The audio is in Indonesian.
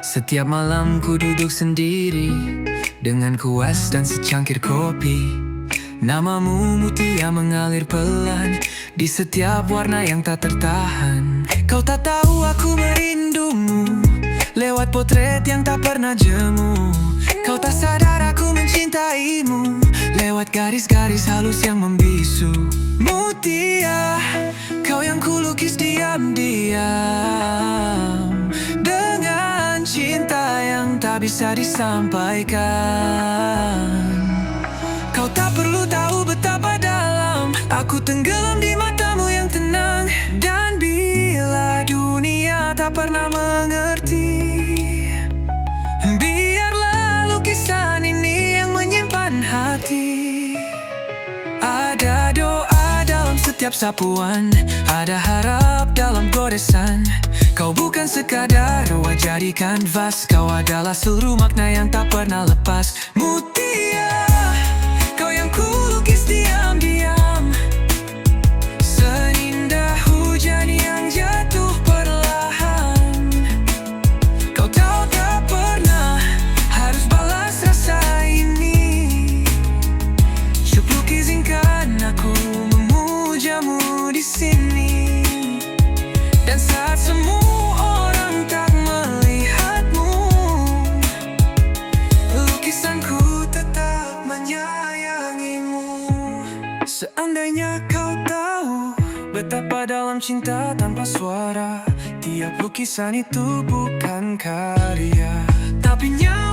Setiap malam ku duduk sendiri dengan kuas dan secangkir kopi. Namamu mutia mengalir pelan di setiap warna yang tak tertahan. Kau tak tahu aku merindumu lewat potret yang tak pernah jemu. Kau tak sadar aku mencintaimu lewat garis-garis halus yang membisu. Mutia, kau yang kulukis diam-diam dengan cinta yang tak bisa disampaikan. Kau tak perlu tahu betapa dalam aku tenggelam di matamu yang tenang. Dan bila dunia tak pernah mengerti, biarlah lukisan ini yang menyimpan hati. Ada doa dalam setiap sapuan, ada harap dalam goresan. Kau bukan sekadar wajah di kanvas, kau adalah seluruh makna yang tak pernah lepas. Mutia, kau yang kulukis diam-diam, seindah hujan yang jatuh perlahan. Kau tahu tak pernah harus balas rasa ini. Cukup izinkan aku memujamu di sini. Dan saat semua orang tak melihatmu, lukisanku tetap menyayangimu. Seandainya kau tahu betapa dalam cinta tanpa suara, tiap lukisan itu bukan karya, tapi nyawa.